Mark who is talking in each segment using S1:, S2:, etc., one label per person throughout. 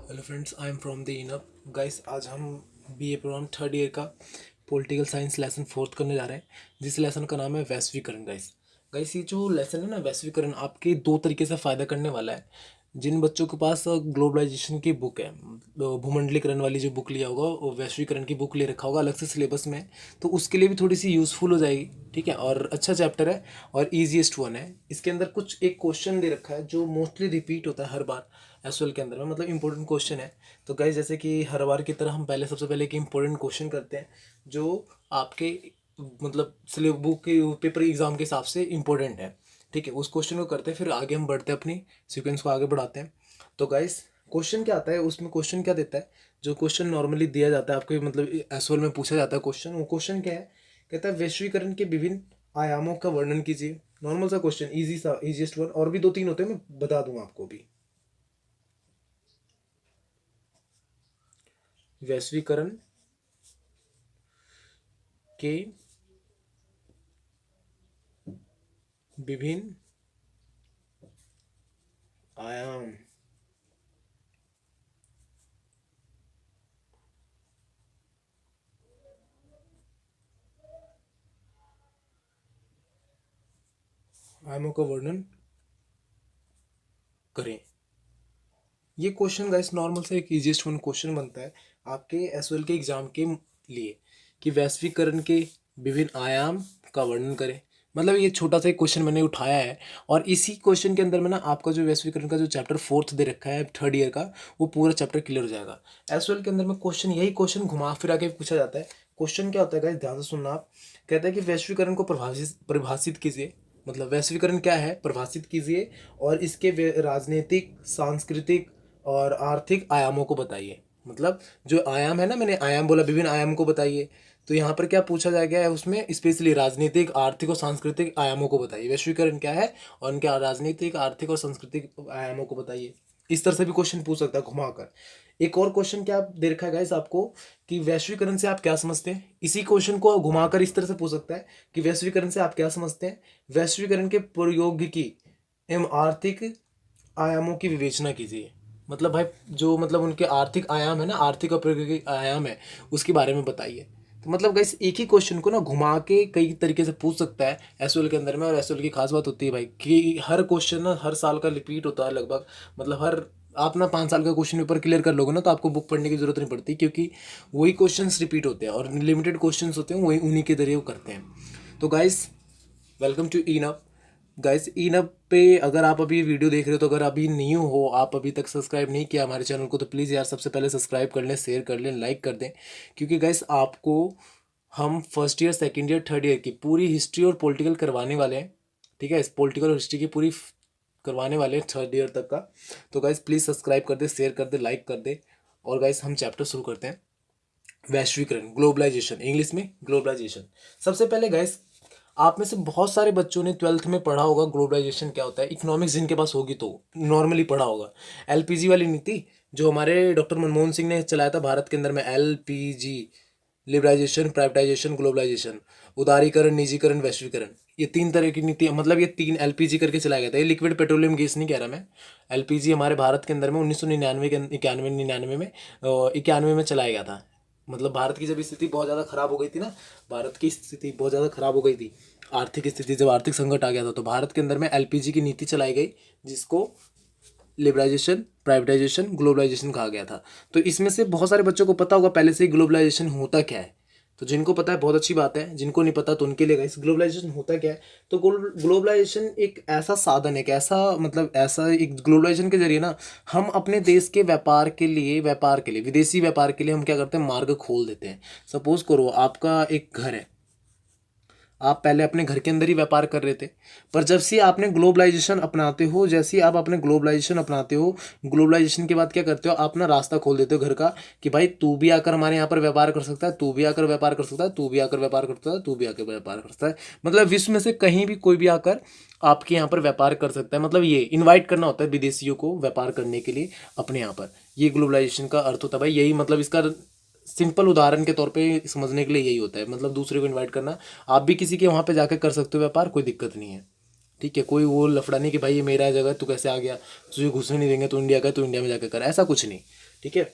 S1: Hello friends, I am from the इनअप guys. आज हम बीए प्रोग्राम थर्ड ईयर का पॉलिटिकल साइंस लेसन फोर्थ करने जा रहे हैं, जिस लेसन का नाम है वैश्वीकरण। गाइस गाइस ये जो लेसन है ना, वैश्वीकरण आपके दो तरीके से फ़ायदा करने वाला है। जिन बच्चों के पास ग्लोबलाइजेशन की बुक है, भूमंडलीकरण वाली जो बुक लिया होगा, वो वैश्वीकरण की बुक ले रखा होगा अलग से सिलेबस में, तो उसके लिए भी थोड़ी सी यूज़फुल हो जाएगी। ठीक है, और अच्छा चैप्टर है और ईजीएस्ट वन है। इसके अंदर कुछ एक क्वेश्चन दे रखा है जो मोस्टली रिपीट होता है हर बार एसएल के अंदर में, मतलब इंपॉर्टेंट क्वेश्चन है। तो गाइस जैसे कि हर बार की तरह हम पहले सबसे पहले एक इंपॉर्टेंट क्वेश्चन करते हैं जो आपके मतलब सिलेबस बुक के पेपर एग्जाम के हिसाब से इंपॉर्टेंट है। ठीक है, उस क्वेश्चन को करते हैं, फिर आगे हम बढ़ते हैं, अपनी सीक्वेंस को आगे बढ़ाते हैं। तो गाइस क्वेश्चन क्या आता है, उसमें क्वेश्चन क्या देता है, जो क्वेश्चन नॉर्मली दिया जाता है आपके मतलब एसएल में पूछा जाता है क्वेश्चन, वो क्वेश्चन क्या है, कहता है वैश्वीकरण के विभिन्न आयामों का वर्णन कीजिए। नॉर्मल सा क्वेश्चन, इजी सा, इजीएस्ट वन। और भी दो तीन होते हैं, मैं बता दूंगा आपको भी। वैश्वीकरण के विभिन्न आयाम आयामों का वर्णन करें। ये क्वेश्चन गाइस नॉर्मल से एक इजीएस्ट वन क्वेश्चन बनता है आपके एसएल के एग्जाम के लिए, कि वैश्वीकरण के विभिन्न आयाम का वर्णन करें। मतलब ये छोटा सा एक क्वेश्चन मैंने उठाया है, और इसी क्वेश्चन के अंदर में ना आपका जो वैश्वीकरण का जो चैप्टर फोर्थ दे रखा है थर्ड ईयर का, वो पूरा चैप्टर क्लियर हो जाएगा। एसएल के अंदर में क्वेश्चन, यही क्वेश्चन घुमा फिरा के पूछा जाता है। क्वेश्चन क्या होता है गाइस, ध्यान से सुनना आप। कहता है कि वैश्वीकरण को परिभाषित कीजिए। मतलब वैश्वीकरण क्या है, परिभाषित कीजिए, और इसके राजनीतिक, सांस्कृतिक और आर्थिक आयामों को बताइए। मतलब जो आयाम है ना, मैंने आयाम बोला, विभिन्न आयाम को बताइए। तो यहाँ पर क्या पूछा जा गया है, उसमें स्पेशली राजनीतिक, आर्थिक और सांस्कृतिक आयामों को बताइए। वैश्वीकरण क्या है और उनके राजनीतिक, आर्थिक और सांस्कृतिक आयामों को बताइए। इस तरह से भी क्वेश्चन पूछ सकता है घुमाकर। एक और क्वेश्चन क्या दे रखा है गाइस आपको, कि वैश्वीकरण से आप क्या समझते हैं। इसी क्वेश्चन को घुमाकर इस तरह से पूछ सकता है कि वैश्वीकरण से आप क्या समझते हैं। वैश्वीकरण के प्रौद्योगिकी एवं आर्थिक आयामों की विवेचना कीजिए। मतलब भाई जो मतलब उनके आर्थिक आयाम है ना, आर्थिक और प्राकृतिक आयाम है, उसके बारे में बताइए। तो मतलब गाइस एक ही क्वेश्चन को ना घुमा के कई तरीके से पूछ सकता है एसएल के अंदर में। और एसएल की खास बात होती है भाई कि हर क्वेश्चन ना हर साल का रिपीट होता है लगभग। मतलब हर आप ना 5 साल का क्वेश्चन पेपर क्लियर कर लोगे ना, तो आपको बुक पढ़ने की जरूरत नहीं पड़ती, क्योंकि वही क्वेश्चंस रिपीट होते हैं और लिमिटेड क्वेश्चंस होते हैं, वही उन्हीं के जरिए वो करते हैं। तो गाइस वेलकम टू इनअप। गाइस इनअप पे अगर आप अभी वीडियो देख रहे हो, तो अगर अभी न्यू हो, आप अभी तक सब्सक्राइब नहीं किया हमारे चैनल को, तो प्लीज़ यार सबसे पहले सब्सक्राइब कर लें, शेयर कर लें, लाइक कर दें। क्योंकि गाइस आपको हम first year, second year, third year की पूरी हिस्ट्री और पॉलिटिकल करवाने वाले हैं। ठीक है, इस पॉलिटिकल और हिस्ट्री की पूरी करवाने वाले हैं थर्ड ईयर तक का। तो गाइस प्लीज़ सब्सक्राइब कर दे, शेयर कर दे, लाइक कर दे। और गाइस हम चैप्टर शुरू करते हैं। वैश्वीकरण, ग्लोबलाइजेशन, इंग्लिश में ग्लोबलाइजेशन। सबसे पहले गाइस आप में से बहुत सारे बच्चों ने ट्वेल्थ में पढ़ा होगा ग्लोबलाइजेशन क्या होता है। इकोनॉमिक्स जिनके पास होगी तो नॉर्मली पढ़ा होगा। एलपीजी वाली नीति जो हमारे डॉक्टर मनमोहन सिंह ने चलाया था भारत के अंदर में, एलपीजी, लिबराइजेशन, प्राइवेटाइजेशन, ग्लोबलाइजेशन, उदारीकरण, निजीकरण, वैश्वीकरण। ये 3 तरह की नीति, मतलब ये 3 एलपीजी करके चलाया गया था। ये लिक्विड पेट्रोलियम गैस नहीं कह रहा मैं। एलपीजी हमारे भारत के अंदर में 1999 के 91 में 91 में चलाया गया था। मतलब भारत की जब स्थिति बहुत ज़्यादा खराब हो गई थी ना, भारत की स्थिति बहुत ज़्यादा खराब हो गई थी, आर्थिक स्थिति, जब आर्थिक संकट आ गया था, तो भारत के अंदर में एलपीजी की नीति चलाई गई, जिसको लिबराइजेशन, प्राइवेटाइजेशन, ग्लोबलाइजेशन कहा गया था। तो इसमें से बहुत सारे बच्चों को पता होगा पहले से ही ग्लोबलाइजेशन होता क्या है। तो जिनको पता है बहुत अच्छी बात है, जिनको नहीं पता तो उनके लिए गाइस ग्लोबलाइजेशन होता क्या है। तो ग्लोबलाइजेशन एक ऐसा साधन है, एक ऐसा मतलब ऐसा एक ग्लोबलाइजेशन के जरिए ना हम अपने देश के व्यापार के लिए विदेशी व्यापार के लिए हम क्या करते हैं, मार्ग खोल देते हैं। सपोज करो आपका एक घर है, आप पहले अपने घर के अंदर ही व्यापार कर रहे थे, पर जब से आपने ग्लोबलाइजेशन अपनाते हो, जैसे ही आप अपने ग्लोबलाइजेशन अपनाते हो, ग्लोबलाइजेशन के बाद क्या करते हो, आप अपना रास्ता खोल देते हो घर का, कि भाई तू भी आकर हमारे यहाँ पर व्यापार कर सकता है, तू भी आकर व्यापार कर सकता है, तू भी आकर व्यापार करता है, तू भी आकर व्यापार कर सकता है। मतलब विश्व में से कहीं भी कोई भी आकर आपके यहाँ पर व्यापार कर सकता है। मतलब ये इन्वाइट करना होता है विदेशियों को व्यापार करने के लिए अपने यहाँ पर। ये ग्लोबलाइजेशन का अर्थ होता है भाई, यही मतलब इसका सिंपल उदाहरण के तौर पे समझने के लिए यही होता है। मतलब दूसरे को इनवाइट करना। आप भी किसी के वहाँ पे जाकर कर सकते हो व्यापार, कोई दिक्कत नहीं है। ठीक है, कोई वो लफड़ा नहीं कि भाई ये मेरा जगह तू कैसे आ गया, तुझे घुसने नहीं देंगे, तो इंडिया का तो इंडिया में जाकर कर, ऐसा कुछ नहीं। ठीक है।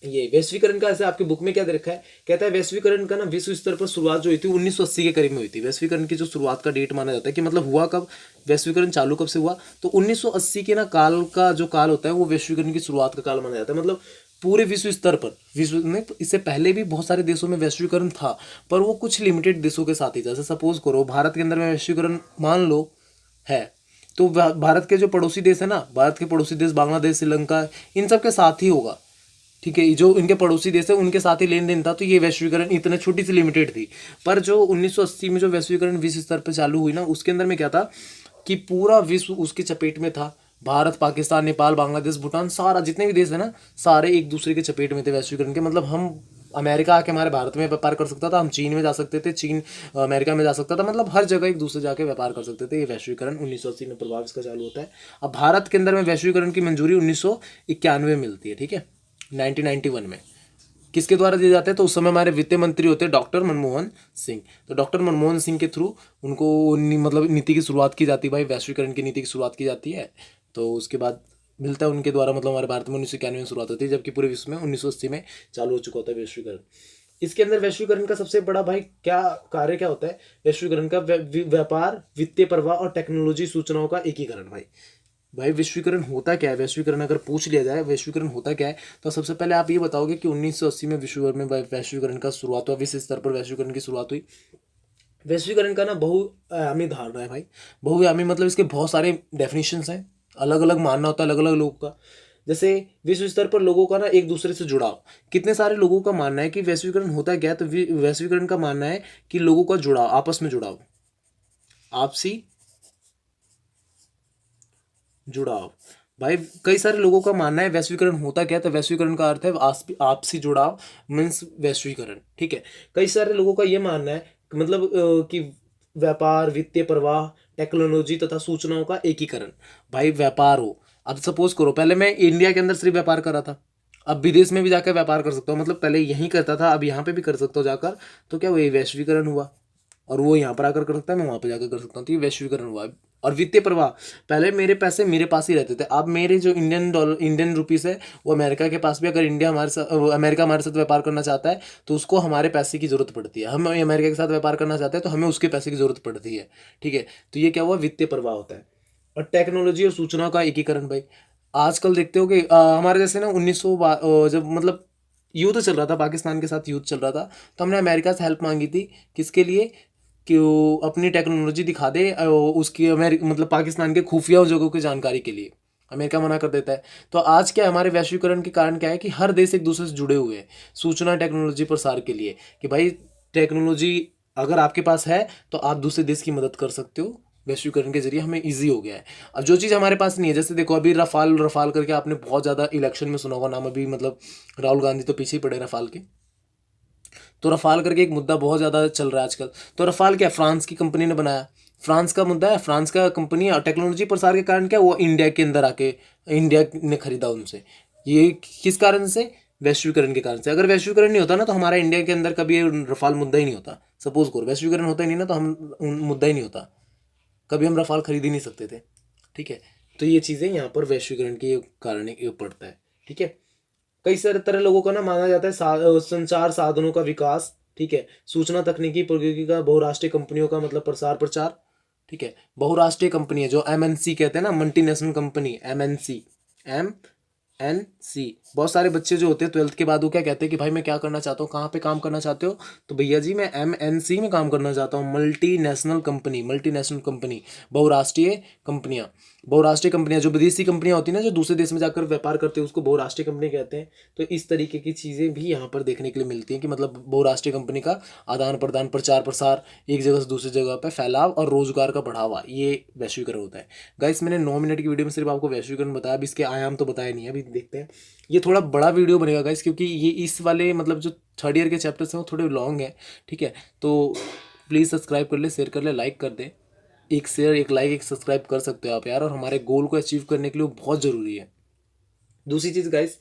S1: ये वैश्वीकरण का ऐसे आपके बुक में क्या दे रखा है, कहता है वैश्वीकरण का ना विश्व स्तर पर शुरुआत जो हुई थी 1980 के करीब में हुई थी। वैश्वीकरण की जो शुरुआत का डेट माना जाता है कि मतलब हुआ कब, वैश्वीकरण चालू कब से हुआ, तो 1980 के ना काल का जो काल होता है वो वैश्वीकरण की शुरुआत का काल माना जाता है। मतलब पूरे विश्व स्तर पर, विश्व में इससे पहले भी बहुत सारे देशों में वैश्वीकरण था, पर वो कुछ लिमिटेड देशों के साथ ही। जैसे सपोज करो भारत के अंदर में वैश्वीकरण मान लो है, तो भारत के जो पड़ोसी देश है ना, भारत के पड़ोसी देश बांग्लादेश, श्रीलंका, इन सब के साथ ही होगा। ठीक है, जो इनके पड़ोसी देश है उनके साथ ही लेन देन था, तो ये वैश्वीकरण इतने छोटी सी लिमिटेड थी। पर जो 1980 में जो वैश्वीकरण विश्व स्तर पर चालू हुई ना, उसके अंदर में क्या था कि पूरा विश्व उसके चपेट में था। भारत, पाकिस्तान, नेपाल, बांग्लादेश, भूटान, सारा जितने भी देश है ना, सारे एक दूसरे के चपेट में थे वैश्वीकरण के। मतलब हम अमेरिका आके हमारे भारत में व्यापार कर सकता था, हम चीन में जा सकते थे, चीन अमेरिका में जा सकता था, मतलब हर जगह एक दूसरे जाके व्यापार कर सकते थे। ये वैश्वीकरण 1980 में प्रभाव इसका चालू होता है। अब भारत के अंदर में वैश्वीकरण की मंजूरी 1991 में मिलती है। ठीक है, 1991 में किसके द्वारा दिए जाते हैं, तो उस समय हमारे वित्त मंत्री होते हैं डॉक्टर मनमोहन सिंह। तो डॉक्टर मनमोहन सिंह के थ्रू उनको मतलब नीति की शुरुआत की जाती है, भाई वैश्वीकरण की नीति की शुरुआत की जाती है। तो उसके बाद मिलता है उनके द्वारा, मतलब हमारे भारत में 1991 में शुरुआत होती है, जबकि पूरे विश्व में 1980 में चालू हो चुका होता है वैश्वीकरण। इसके अंदर वैश्वीकरण का सबसे बड़ा भाई क्या कार्य क्या होता है, वैश्वीकरण का व्यापार, वित्तीय प्रवाह और टेक्नोलॉजी सूचनाओं का एकीकरण। भाई वैश्वीकरण होता क्या है, वैश्वीकरण अगर पूछ लिया जाए वैश्वीकरण होता क्या है, तो सबसे पहले आप ये बताओगे कि 1980 में विश्व भर में वैश्वीकरण का शुरुआत हुआ, विश्व स्तर पर वैश्वीकरण की शुरुआत हुई। वैश्वीकरण का ना बहुआयामी धारणा है भाई। बहुआयामी मतलब इसके बहुत सारे डेफिनेशंस हैं, अलग अलग मानना होता है अलग अलग लोगों का। जैसे विश्व स्तर पर लोगों का ना एक दूसरे से जुड़ाव, कितने सारे लोगों का मानना है कि वैश्वीकरण होता क्या है, तो वैश्वीकरण का मानना है कि लोगों का जुड़ाव, आपस में जुड़ाव, आपसी जुड़ाव। भाई कई सारे लोगों का मानना है वैश्वीकरण होता क्या है, तो वैश्वीकरण का अर्थ है आपसी जुड़ाव, मीन्स वैश्वीकरण। ठीक है, कई सारे लोगों का ये मानना है मतलब कि व्यापार, वित्तीय प्रवाह, टेक्नोलॉजी तथा सूचनाओं का एकीकरण। भाई व्यापार हो, अब सपोज करो पहले मैं इंडिया के अंदर सिर्फ व्यापार कर रहा था, अब विदेश में भी जाकर व्यापार कर सकता हूँ, मतलब पहले यहीं करता था अब यहाँ पे भी कर सकता हूँ जाकर, तो क्या वही वैश्वीकरण हुआ। और वो यहाँ पर आकर कर सकता है, मैं वहाँ पर जाकर कर सकता हूँ, तो ये वैश्वीकरण हुआ। और वित्तीय प्रवाह, पहले मेरे पैसे मेरे पास ही रहते थे, अब मेरे जो इंडियन रुपीस है वो अमेरिका के पास भी, अगर इंडिया हमारे साथ, अमेरिका हमारे साथ व्यापार करना चाहता है तो उसको हमारे पैसे की जरूरत पड़ती है, हम अमेरिका के साथ व्यापार करना चाहते हैं तो हमें उसके पैसे की जरूरत पड़ती है। ठीक है, तो ये क्या हुआ, वित्तीय प्रवाह होता है। और टेक्नोलॉजी और सूचना का एकीकरण भाई, आजकल देखते हो कि हमारे जैसे ना 1900 जब मतलब युद्ध चल रहा था, पाकिस्तान के साथ युद्ध चल रहा था, तो हमने अमेरिका से हेल्प मांगी थी, किसके लिए, कि वो अपनी टेक्नोलॉजी दिखा दे उसकी अमेरिका मतलब पाकिस्तान के खुफिया जगहों की जानकारी के लिए। अमेरिका मना कर देता है। तो आज क्या है, हमारे वैश्वीकरण के कारण क्या है कि हर देश एक दूसरे से जुड़े हुए हैं सूचना टेक्नोलॉजी प्रसार के लिए, कि भाई टेक्नोलॉजी अगर आपके पास है तो आप दूसरे देश की मदद कर सकते हो, वैश्वीकरण के जरिए हमें इजी हो गया है। अब जो चीज़ हमारे पास नहीं है, जैसे देखो अभी रफाल रफाल करके आपने बहुत ज़्यादा इलेक्शन में सुना होगा नाम, अभी मतलब राहुल गांधी तो पीछे ही पड़े रफाल के, तो रफाल करके एक मुद्दा बहुत ज़्यादा चल रहा है आजकल। तो रफाल क्या, फ्रांस की कंपनी ने बनाया, फ्रांस का मुद्दा है, फ्रांस का कंपनी टेक्नोलॉजी प्रसार के कारण क्या वो इंडिया के अंदर आके इंडिया ने खरीदा उनसे। ये किस कारण से, वैश्वीकरण के कारण से। अगर वैश्वीकरण नहीं होता ना तो हमारा इंडिया के अंदर कभी रफाल मुद्दा ही नहीं होता। सपोज करो वैश्वीकरण होता ही नहीं ना तो हम मुद्दा ही नहीं होता, कभी हम रफाल खरीद ही नहीं सकते थे। ठीक है, तो ये चीज़ें यहाँ पर वैश्वीकरण के कारण पड़ता है। ठीक है, कई सारे तरह लोगों का ना माना जाता है संचार साधनों का विकास। ठीक है, सूचना तकनीकी प्रौद्योगिकी का, बहुराष्ट्रीय कंपनियों का मतलब प्रसार प्रचार। ठीक है, बहुराष्ट्रीय कंपनी है जो एमएनसी कहते हैं ना, मल्टीनेशनल कंपनी, एमएनसी, एमएनसी। बहुत सारे बच्चे जो होते हैं 12th के बाद वो क्या कहते हैं कि भाई मैं क्या करना चाहता हूँ, कहाँ पे काम करना चाहते हो, तो भैया जी मैं एमएनसी में काम करना चाहता हूँ, मल्टीनेशनल कंपनी, मल्टीनेशनल कंपनी, बहुराष्ट्रीय कंपनियाँ। बहुराष्ट्रीय कंपनियां, जो विदेशी कंपनियां होती हैं ना जो दूसरे देश में जाकर व्यापार करते हैं उसको बहुराष्ट्रीय कंपनी कहते हैं। तो इस तरीके की चीज़ें भी यहाँ पर देखने के लिए मिलती हैं कि मतलब बहुराष्ट्रीय कंपनी का आदान प्रदान, प्रचार प्रसार, एक जगह से दूसरी जगह पर फैलाव और रोजगार का बढ़ावा, ये वैश्वीकरण होता है। गाइस मैंने 9 मिनट की वीडियो में सिर्फ आपको वैश्वीकरण बताया, अभी इसके आयाम तो बताया नहीं है, अभी देखते हैं। ये थोड़ा बड़ा वीडियो बनेगा गाइस, क्योंकि ये इस वाले मतलब जो 3rd ईयर के चैप्टर्स हैं वो थोड़े लॉन्ग हैं। ठीक है, तो प्लीज़ सब्सक्राइब कर ले, शेयर कर ले, लाइक कर दे। एक शेयर, एक लाइक, एक सब्सक्राइब कर सकते हो आप यार, और हमारे गोल को अचीव करने के लिए वो बहुत ज़रूरी है। दूसरी चीज़ गाइस,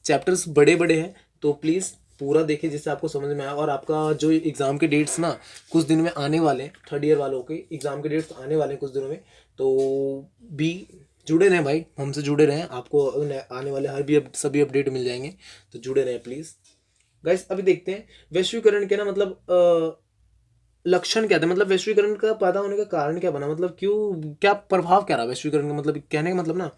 S1: चैप्टर्स बड़े बड़े हैं तो प्लीज़ पूरा देखिए जिससे आपको समझ में आए। और आपका जो एग्ज़ाम के डेट्स ना कुछ दिन में आने वाले हैं, 3rd ईयर वालों के एग्ज़ाम के डेट्स आने वाले हैं कुछ दिनों में, तो भी जुड़े रहें भाई, हमसे जुड़े रहें, आपको आने वाले हर भी सभी अपडेट मिल जाएंगे, तो जुड़े रहें प्लीज़। गाइस अभी देखते हैं वैश्वीकरण के ना मतलब लक्षण क्या थे, मतलब वैश्वीकरण का पैदा होने का कारण क्या बना, मतलब क्यों, क्या प्रभाव क्या रहा वैश्वीकरण का, मतलब कहने का मतलब ना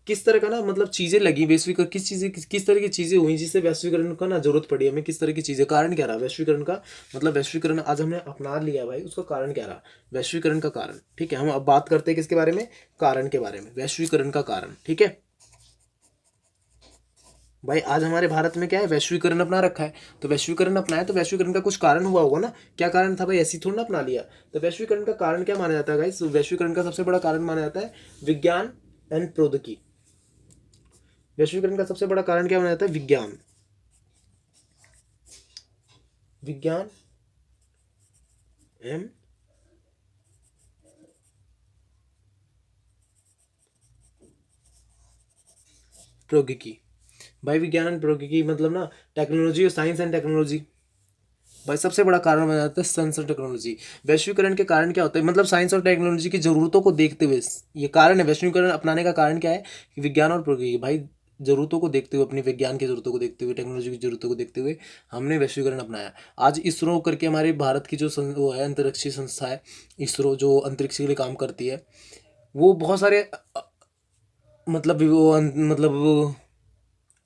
S1: किस तरह का ना मतलब चीजें लगी वैश्वीकरण, किस तरह की चीजें हुई जिससे वैश्वीकरण का ना जरूरत पड़ी हमें, किस तरह की चीजें, कारण क्या रहा वैश्वीकरण का, मतलब वैश्वीकरण आज हमने अपना लिया भाई, उसका कारण क्या रहा वैश्वीकरण का कारण। ठीक है, हम अब बात करते हैं किसके बारे में, कारण के बारे में, वैश्वीकरण का कारण। ठीक है भाई, आज हमारे भारत में क्या है, वैश्वीकरण अपना रखा है, तो वैश्वीकरण अपनाया तो वैश्वीकरण का कुछ कारण हुआ होगा ना, क्या कारण था भाई, ऐसी थोड़ा ना अपना लिया। तो वैश्वीकरण का कारण क्या माना जाता है गाइस, वैश्वीकरण का सबसे बड़ा कारण माना जाता है विज्ञान एंड प्रौद्योगिकी। वैश्वीकरण का सबसे बड़ा कारण क्या माना जाता है, विज्ञान, विज्ञान एवं प्रौद्योगिकी। भाई विज्ञान एंड प्रौद्योगिकी मतलब ना टेक्नोलॉजी और साइंस एंड टेक्नोलॉजी। भाई सबसे बड़ा कारण बन जाता है साइंस और टेक्नोलॉजी। वैश्वीकरण के कारण क्या होता है, मतलब साइंस और टेक्नोलॉजी की जरूरतों को देखते हुए, ये कारण है वैश्वीकरण अपनाने का कारण क्या है कि विज्ञान और प्रौद्योगिकी, भाई जरूरतों को देखते हुए, अपनी विज्ञान की जरूरतों को देखते हुए, टेक्नोलॉजी की जरूरतों को देखते हुए हमने वैश्वीकरण अपनाया। आज इसरो करके हमारे भारत की जो वो है अंतरिक्षीय संस्था है, इसरो जो अंतरिक्ष के लिए काम करती है, वो बहुत सारे मतलब मतलब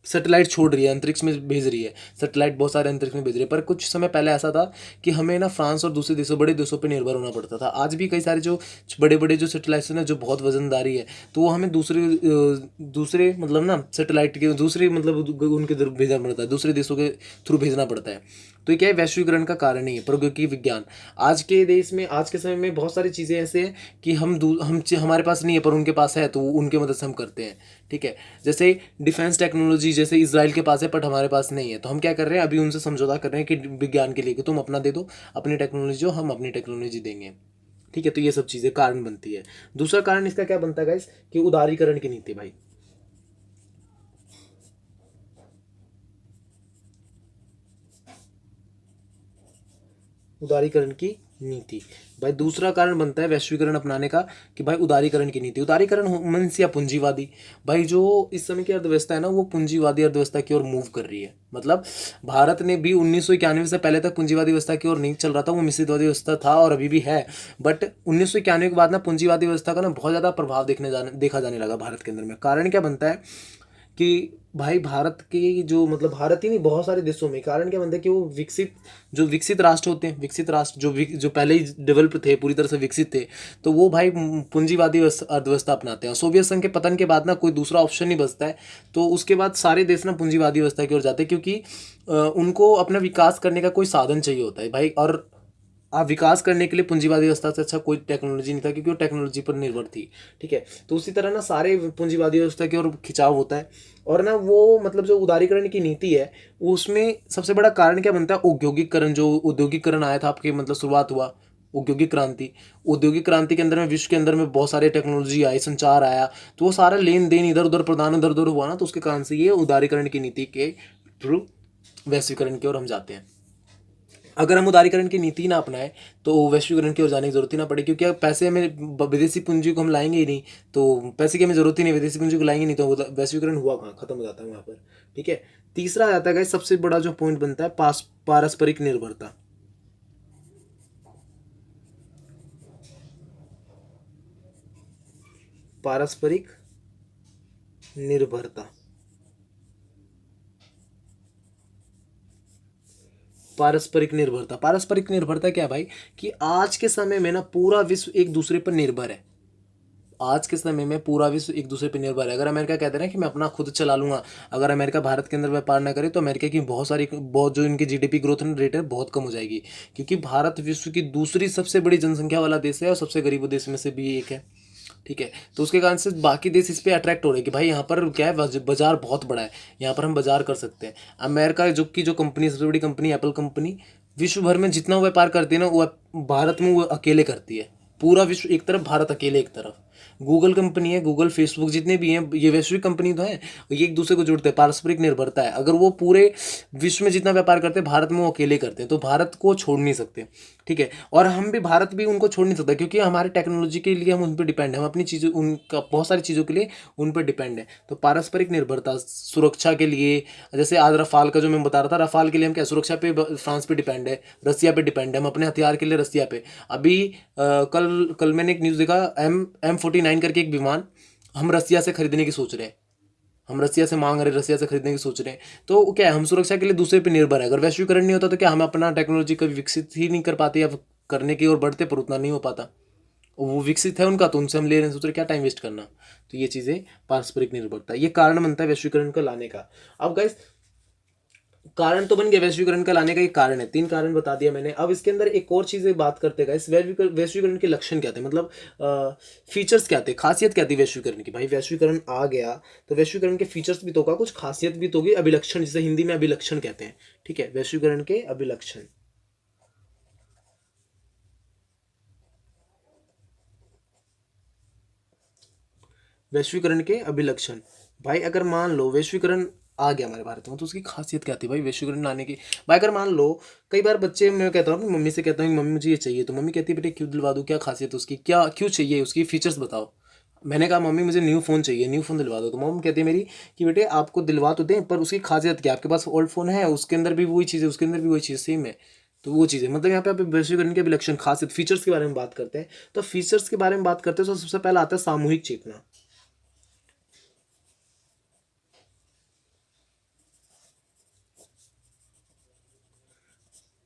S1: सैटेलाइट छोड़ रही है, अंतरिक्ष में भेज रही है, सैटेलाइट बहुत सारे अंतरिक्ष में भेज रही है। पर कुछ समय पहले ऐसा था कि हमें ना फ्रांस और दूसरे देशों, बड़े देशों पर निर्भर होना पड़ता था। आज भी कई सारे जो बड़े बड़े जो सैटेलाइट्स हैं जो बहुत वजनदारी है, तो वो हमें दूसरे मतलब ना सैटेलाइट के दूसरे मतलब उनके भेजना पड़ता है, दूसरे देशों के थ्रू भेजना पड़ता है। तो ये क्या है, वैश्वीकरण का कारण ही है, प्रौद्योगिकी विज्ञान। आज के देश में, आज के समय में बहुत सारी चीज़ें ऐसे हैं कि हमारे पास नहीं है पर उनके पास है, तो उनके मदद से हम करते हैं। ठीक है, जैसे डिफेंस टेक्नोलॉजी, जैसे इसराइल के पास है बट हमारे पास नहीं है, तो हम क्या कर रहे हैं, अभी उनसे समझौता कर रहे हैं कि विज्ञान के लिए कि तुम अपना दे दो अपनी टेक्नोलॉजी, जो हम अपनी टेक्नोलॉजी देंगे। ठीक है, तो ये सब चीज़ें कारण बनती है। दूसरा कारण इसका क्या बनता है गाइस, कि उदारीकरण की नीति। भाई उदारीकरण की नीति, भाई दूसरा कारण बनता है वैश्वीकरण अपनाने का कि भाई उदारीकरण की नीति। उदारीकरण मीन्स या पूंजीवादी। भाई जो इस समय की अर्थव्यवस्था है ना, वो पूंजीवादी अर्थव्यवस्था की ओर मूव कर रही है। मतलब भारत ने भी 1991 से पहले तक पूंजीवादी व्यवस्था की ओर नहीं चल रहा था, वो मिश्रितवादी व्यवस्था था और अभी भी है। बट 1991 के बाद ना पूंजीवादी व्यवस्था का ना बहुत ज़्यादा प्रभाव देखा जाने लगा भारत के अंदर में। कारण क्या बनता है कि भाई भारत के जो मतलब भारत ही नहीं, बहुत सारे देशों में कारण क्या बनता है कि वो विकसित राष्ट्र होते हैं, विकसित राष्ट्र जो पहले ही डेवलप थे, पूरी तरह से विकसित थे, तो वो भाई पूंजीवादी अर्थव्यवस्था अपनाते हैं। सोवियत संघ के पतन के बाद ना कोई दूसरा ऑप्शन नहीं बचता है, तो उसके बाद सारे देश ना पूंजीवादी व्यवस्था की ओर जाते हैं, क्योंकि उनको अपना विकास करने का कोई साधन चाहिए होता है भाई। और आप विकास करने के लिए पूंजीवादी व्यवस्था से अच्छा कोई टेक्नोलॉजी नहीं था, क्योंकि वो टेक्नोलॉजी पर निर्भर थी। ठीक है, तो उसी तरह ना सारे पूंजीवादी व्यवस्था की ओर खिंचाव होता है। और ना वो मतलब जो उदारीकरण की नीति है, उसमें सबसे बड़ा कारण क्या बनता है, औद्योगिकरण। जो औद्योगिकरण आया था आपके मतलब शुरुआत हुआ औद्योगिक क्रांति के अंदर में, विश्व के अंदर में बहुत सारे टेक्नोलॉजी आई, संचार आया, तो वो सारा लेन देन इधर उधर, प्रदान इधर उधर हुआ ना, तो उसके कारण से ये उदारीकरण की नीति के थ्रू वैश्वीकरण की ओर हम जाते हैं। अगर हम उदारीकरण की नीति ना अपनाएं तो वैश्वीकरण की ओर जाने की जरूरत ही ना पड़े, क्योंकि अब पैसे में विदेशी पूंजी को हम लाएंगे ही नहीं, तो पैसे की हमें जरूरत ही नहीं, विदेशी पूंजी को लाएंगे नहीं, तो वैश्वीकरण हुआ कहाँ, खत्म हो जाता है वहाँ पर। ठीक है, तीसरा आता है सबसे बड़ा जो पॉइंट बनता है, पारस्परिक निर्भरता। पारस्परिक निर्भरता, पारस्परिक निर्भरता क्या है भाई, कि आज के समय में ना पूरा विश्व एक दूसरे पर निर्भर है। आज के समय में पूरा विश्व एक दूसरे पर निर्भर है। अगर अमेरिका कहते हैं कि मैं अपना खुद चला लूंगा, अगर अमेरिका भारत के अंदर व्यापार ना करे, तो अमेरिका की बहुत जो इनकी जीडीपी ग्रोथ रेट है बहुत कम हो जाएगी, क्योंकि भारत विश्व की दूसरी सबसे बड़ी जनसंख्या वाला देश है और सबसे गरीब देश में से भी एक है। ठीक है, तो उसके कारण से बाकी देश इस पे अट्रैक्ट हो रहे हैं कि भाई यहाँ पर क्या है, बाजार बहुत बड़ा है, यहाँ पर हम बाजार कर सकते हैं। अमेरिका जो कंपनी, सबसे बड़ी कंपनी एप्पल कंपनी, विश्व भर में जितना व्यापार करती है ना, वो भारत में वो अकेले करती है। पूरा विश्व एक तरफ, भारत अकेले एक तरफ। गूगल कंपनी है, गूगल, फेसबुक, जितने भी हैं ये वैश्विक कंपनी तो है, ये एक दूसरे को जुड़ते हैं, पारस्परिक निर्भरता है। अगर वो पूरे विश्व में जितना व्यापार करते हैं, भारत में वो अकेले करते हैं, तो भारत को छोड़ नहीं सकते, ठीक है। और हम भी, भारत भी उनको छोड़ नहीं सकता, क्योंकि हमारे टेक्नोलॉजी के लिए हम उन पर डिपेंड है, हम अपनी चीज़ों, उनका बहुत सारी चीज़ों के लिए उन पर डिपेंड है। तो पारस्परिक निर्भरता, सुरक्षा के लिए, जैसे आज रफाल का जो मैं बता रहा था, रफाल के लिए हम क्या सुरक्षा पे फ्रांस पे डिपेंड है, रसिया पे डिपेंड है, हम अपने हथियार के लिए रसिया पे। अभी कल कल मैंने एक न्यूज़ देखा, M49 करके एक विमान हम रसिया से खरीदने की सोच रहे हैं, हम रसिया से मांग रहे, रसिया से खरीदने की सोच रहे हैं। तो क्या है, हम सुरक्षा के लिए दूसरे पे निर्भर है। अगर वैश्वीकरण नहीं होता तो क्या हम अपना टेक्नोलॉजी कभी विकसित ही नहीं कर पाते, या करने की ओर बढ़ते पर उतना नहीं हो पाता। वो विकसित है उनका, तो उनसे हम ले रहे हैं, सोच रहे क्या टाइम वेस्ट करना। तो ये चीज़ें पारस्परिक निर्भरता, ये कारण बनता है वैश्वीकरण को लाने का। अब गाइस, कारण तो बन गया वैश्वीकरण का लाने का, एक कारण है, 3 कारण बता दिया मैंने। अब इसके अंदर एक और चीज़ें बात करते हैं गाइस, वैश्वीकरण के लक्षण क्या थे, मतलब फीचर्स क्या थे, खासियत क्या थी वैश्वीकरण की। भाई वैश्वीकरण आ गया तो वैश्वीकरण के फीचर्स भी तो होगा, कुछ खासियत भी तो होगी, अभिलक्षण, जिसे हिंदी में अभिलक्षण कहते हैं, ठीक है, वैश्वीकरण के अभिलक्षण। वैश्वीकरण के अभिलक्षण, भाई अगर मान लो वैश्वीकरण आ गया हमारे भारत में, तो उसकी खासियत क्या थी भाई वैश्वीकरण लाने की। भाई अगर मान लो, कई बार बच्चे, मैं कहता हूँ अपनी मम्मी से, कहता हूँ मम्मी मुझे ये चाहिए, तो मम्मी कहती है बेटे क्यों दिलवा दूँ, क्या खासियत है उसकी, क्या क्यों चाहिए, उसकी फीचर्स बताओ। मैंने कहा मम्मी मुझे न्यू फ़ोन चाहिए, न्यू फ़ोन दिलवा दो, तो मम्मी कहती है मेरी कि बेटे आपको दिलवा तो दें, पर उसकी खासियत क्या है, आपके पास ओल्ड फ़ोन है, उसके अंदर भी वही चीज़ है, उसके अंदर भी वही चीज़ सेम है। तो वो चीज़ है, मतलब यहाँ पे आप वैश्वीकरण के अभिलक्षण, खासियत, फीचर्स के बारे में बात करते हैं। तो फीचर्स के बारे में बात करते हैं तो सबसे पहला आता है सामूहिक चेतना।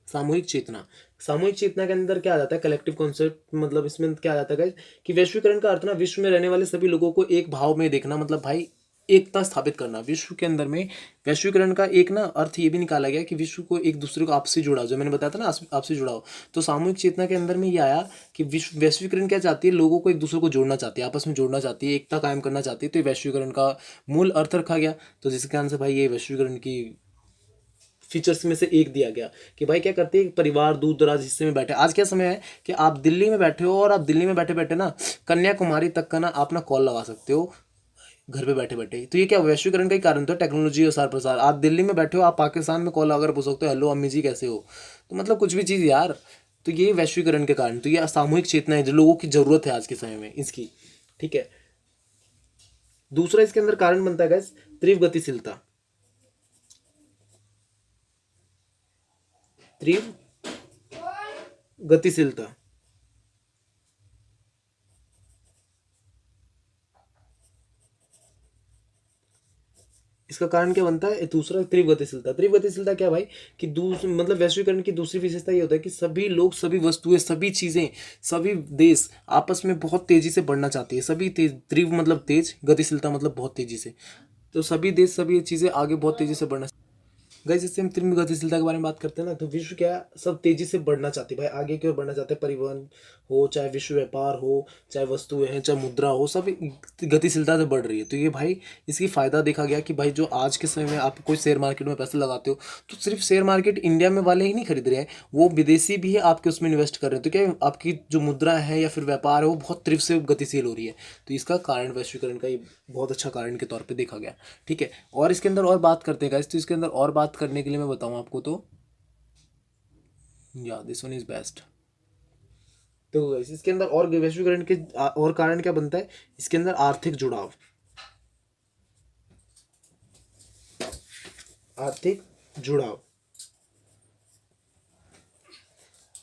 S1: सामूहिक चेतना, सामूहिक चेतना के अंदर क्या आ जाता है, कलेक्टिव कॉन्सेप्ट, मतलब इसमें क्या आ जाता है guys, कि वैश्वीकरण का अर्थ ना विश्व में रहने वाले सभी लोगों को एक भाव में देखना, मतलब भाई एकता स्थापित करना विश्व के अंदर में। वैश्वीकरण का एक ना अर्थ ये भी निकाला गया कि विश्व को एक दूसरे को आपसी जुड़ाव, जो मैंने बताया था ना, आपसी जुड़ाव। तो सामूहिक चेतना के अंदर में ये आया कि विश्व, वैश्वीकरण क्या चाहती है, लोगों को एक दूसरे को जोड़ना चाहती है, आपस में जोड़ना चाहती है, एकता कायम करना चाहती है। तो ये वैश्वीकरण का मूल अर्थ रखा गया। तो जिसके कारण से भाई ये वैश्वीकरण की फीचर्स में से एक दिया गया कि भाई क्या करते हैं, परिवार दूर दराज हिस्से में बैठे, आज क्या समय है कि आप दिल्ली में बैठे हो, और आप दिल्ली में बैठे बैठे ना कन्याकुमारी तक का ना आप ना कॉल लगा सकते हो घर पे बैठे बैठे। तो ये क्या वैश्वीकरण का ही कारण, तो टेक्नोलॉजी और सार प्रसार। आप दिल्ली में बैठे हो, आप पाकिस्तान में कॉल अगर पूछ सकते हो, हेलो अम्मी जी कैसे हो, तो मतलब कुछ भी चीज़ यार। तो ये वैश्वीकरण के कारण, तो ये सामूहिक चेतना है जो लोगों की जरूरत है आज के समय में इसकी, ठीक है। दूसरा इसके अंदर कारण बनता है गैस, तीव्र गतिशीलता, तीव्र गतिशीलता। इसका कारण क्या बनता है, दूसरा तीव्र गतिशीलता। तीव्र गतिशीलता क्या भाई, कि मतलब वैश्वीकरण की दूसरी विशेषता ये होता है कि सभी लोग, सभी वस्तुएं, सभी चीजें, सभी देश आपस में बहुत तेजी से बढ़ना चाहती है। सभी तेज, तीव्र मतलब तेज, गतिशीलता मतलब बहुत तेजी से। तो सभी देश, सभी चीजें आगे बहुत तेजी से बढ़ना। गाइस इससे हम तीव्र गतिशीलता के बारे में बात करते हैं ना, तो विश्व क्या सब तेजी से बढ़ना चाहती है भाई, आगे की ओर बढ़ना चाहते हैं। परिवहन हो, चाहे विश्व व्यापार हो, चाहे वस्तुएं हैं, चाहे मुद्रा हो, सब गतिशीलता से बढ़ रही है। तो ये भाई इसकी फायदा देखा गया कि भाई जो आज के समय में आप कोई शेयर मार्केट में पैसे लगाते हो, तो सिर्फ शेयर मार्केट इंडिया में वाले ही नहीं खरीद रहे हैं, वो विदेशी भी है आपके उसमें इन्वेस्ट कर रहे हैं। तो क्या आपकी जो मुद्रा है या फिर व्यापार है वो बहुत तीव्र से गतिशील हो रही है। तो इसका कारण वैश्वीकरण का ये बहुत अच्छा कारण के तौर पर देखा गया, ठीक है। और इसके अंदर और बात करते हैं गाइस, तो इसके अंदर और बात करने के लिए मैं बताऊं आपको, तो या दिस वन इज बेस्ट। तो guys, इसके अंदर और वैश्वीकरण के और कारण क्या बनता है, इसके अंदर आर्थिक जुड़ाव, आर्थिक जुड़ाव।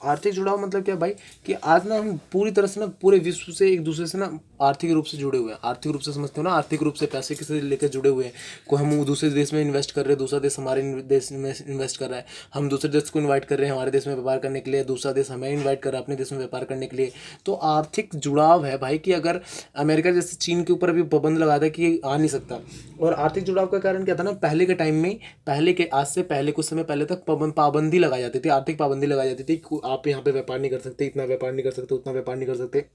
S1: आर्थिक जुड़ाव मतलब क्या भाई, कि आज ना हम पूरी तरह से ना पूरे विश्व से एक दूसरे से ना आर्थिक रूप से जुड़े हुए हैं। आर्थिक रूप से समझते हो ना, आर्थिक रूप से पैसे किसी लेकर जुड़े हुए हैं। कोई हम दूसरे देश में इन्वेस्ट कर रहे हैं, दूसरा देश हमारे देश में इन्वेस्ट कर रहा है, हम दूसरे देश को इन्वाइट कर रहे हैं हमारे देश में व्यापार करने के लिए, दूसरा देश हमें इन्वाइट कर रहा है अपने देश में व्यापार करने के लिए। तो आर्थिक जुड़ाव है भाई, कि अगर अमेरिका जैसे चीन के ऊपर अभी पाबंद लगा था कि आ नहीं सकता। और आर्थिक जुड़ाव का कारण क्या था ना, पहले के टाइम में, पहले के आज से पहले कुछ समय पहले तक पाबंदी लगाई जाती थी, आर्थिक पाबंदी लगाई जाती थी, आप यहाँ पे व्यापार नहीं कर सकते, इतना व्यापार नहीं कर सकते, उतना व्यापार नहीं कर सकते,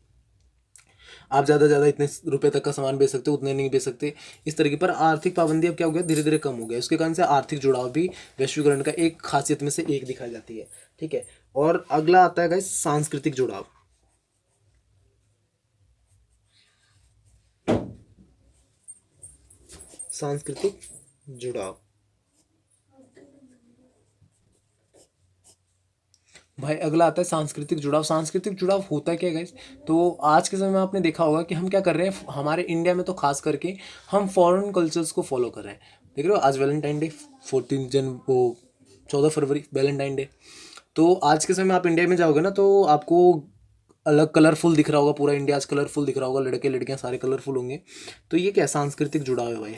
S1: आप ज़्यादा ज़्यादा इतने रुपए तक का सामान बेच सकते हो, उतने नहीं बेच सकते, इस तरीके पर आर्थिक पाबंदी अब क्या हो गया, धीरे धीरे कम हो गया। उसके कारण से आर्थिक जुड़ाव भी वैश्वीकरण का एक खासियत में से एक दिखाई जाती है, ठीक है। और अगला आता है गाइस सांस्कृतिक जुड़ाव। सांस्कृतिक जुड़ाव। भाई अगला आता है सांस्कृतिक जुड़ाव। सांस्कृतिक जुड़ाव होता क्या है गाइस? तो आज के समय में आपने देखा होगा कि हम क्या कर रहे हैं, हमारे इंडिया में तो खास करके हम फॉरेन कल्चर्स को फॉलो कर रहे हैं। देख रहे हो, आज वैलेंटाइन डे, 14 फरवरी वैलेंटाइन डे। तो आज के समय में आप इंडिया में जाओगे ना, तो आपको अलग कलरफुल दिख रहा होगा, पूरा इंडिया आज कलरफुल दिख रहा होगा, लड़के लड़कियां सारे कलरफुल होंगे। तो ये क्या सांस्कृतिक जुड़ाव है भाई।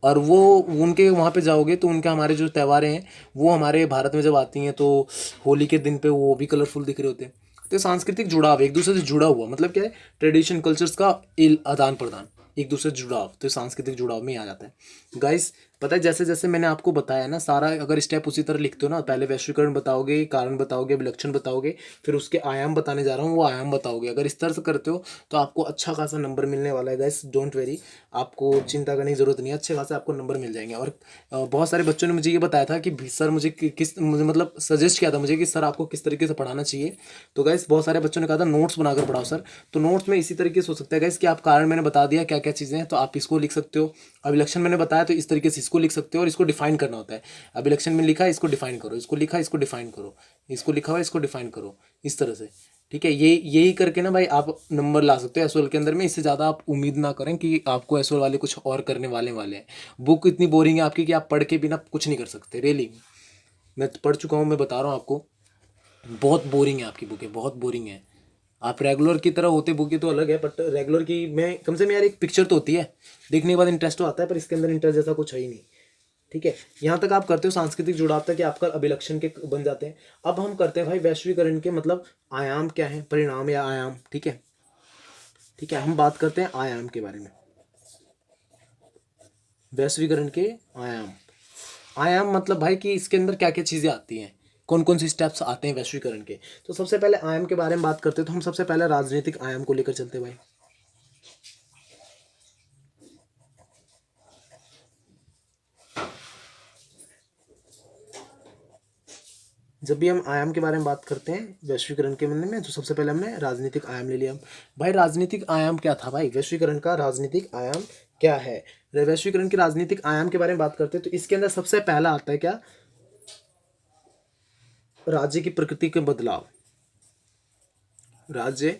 S1: और वो उनके वहाँ पे जाओगे तो उनके हमारे जो त्यौहारें हैं वो हमारे भारत में जब आती हैं तो होली के दिन पे वो भी कलरफुल दिख रहे होते हैं। तो सांस्कृतिक जुड़ाव एक दूसरे से जुड़ा हुआ मतलब क्या है, ट्रेडिशन कल्चर्स का आदान प्रदान, एक दूसरे से जुड़ाव, तो सांस्कृतिक जुड़ाव में आ जाता है गाइस। पता है जैसे जैसे मैंने आपको बताया ना सारा, अगर स्टेप उसी तरह लिखते हो ना, पहले वैश्वीकरण बताओगे, कारण बताओगे, विलक्षण बताओगे, फिर उसके आयाम बताने जा रहा हूँ वो आयाम बताओगे, अगर इस तरह से करते हो तो आपको अच्छा खासा नंबर मिलने वाला है गाइस। डोंट वेरी, आपको चिंता करने की जरूरत नहीं है, अच्छे खासे आपको नंबर मिल जाएंगे। और बहुत सारे बच्चों ने मुझे ये बताया था कि सर मुझे मुझे मतलब सजेस्ट किया था मुझे कि सर आपको किस तरीके से पढ़ाना चाहिए। तो गाइस बहुत सारे बच्चों ने कहा था नोट्स बनाकर पढ़ाओ सर। तो नोट्स में इसी तरीके से हो सकता है गाइस कि आप कारण मैंने बता दिया क्या क्या चीज़ें हैं, तो आप इसको लिख सकते हो। अभिलक्षण मैंने बताया तो इस तरीके से इसको लिख सकते हो, और इसको डिफाइन करना होता है। अभिलक्षण में लिखा है इसको डिफाइन करो, इसको लिखा है इसको डिफाइन करो, इसको लिखा हुआ है इसको डिफाइन करो, इस तरह से। ठीक है, यही करके ना भाई आप नंबर ला सकते हो एसओएल के अंदर में। इससे ज़्यादा आप उम्मीद ना करें कि आपको एसओएल वाले कुछ और करने वाले हैं। बुक इतनी बोरिंग है आपकी कि आप पढ़ के बिना कुछ नहीं कर सकते। रियली मैं पढ़ चुका हूँ, मैं बता रहा हूँ आपको, बहुत बोरिंग है आपकी बुकें, बहुत बोरिंग है। आप रेगुलर की तरह होते बुकें तो अलग है, बट रेगुलर की मैं कम से कम यार एक पिक्चर तो होती है, देखने के बाद इंटरेस्ट तो आता है, पर इसके अंदर इंटरेस्ट जैसा कुछ है ही नहीं। ठीक है, यहाँ तक आप करते हो सांस्कृतिक जुड़ाव तक कि आपका अभिलक्षण के बन जाते हैं। अब हम करते हैं भाई वैश्वीकरण के मतलब आयाम क्या है, परिणाम या आयाम। ठीक है, ठीक है, हम बात करते हैं आयाम के बारे में। वैश्वीकरण के आयाम, आयाम मतलब भाई कि इसके अंदर क्या क्या चीज़ें आती हैं, कौन कौन सी स्टेप्स आते हैं वैश्वीकरण के। तो सबसे पहले आयाम के बारे में बात करते हैं, तो हम सबसे पहले राजनीतिक आयाम को लेकर चलते हैं भाई। जब भी हम आयाम के बारे में बात करते हैं वैश्वीकरण के बारे में, तो सबसे पहले हमने राजनीतिक आयाम ले लिया। भाई राजनीतिक आयाम क्या था भाई, वैश्वीकरण का राजनीतिक आयाम क्या है। वैश्वीकरण के राजनीतिक आयाम के बारे में बात करते हैं तो इसके अंदर सबसे पहला आता है क्या, राज्य की प्रकृति के बदलाव। राज्य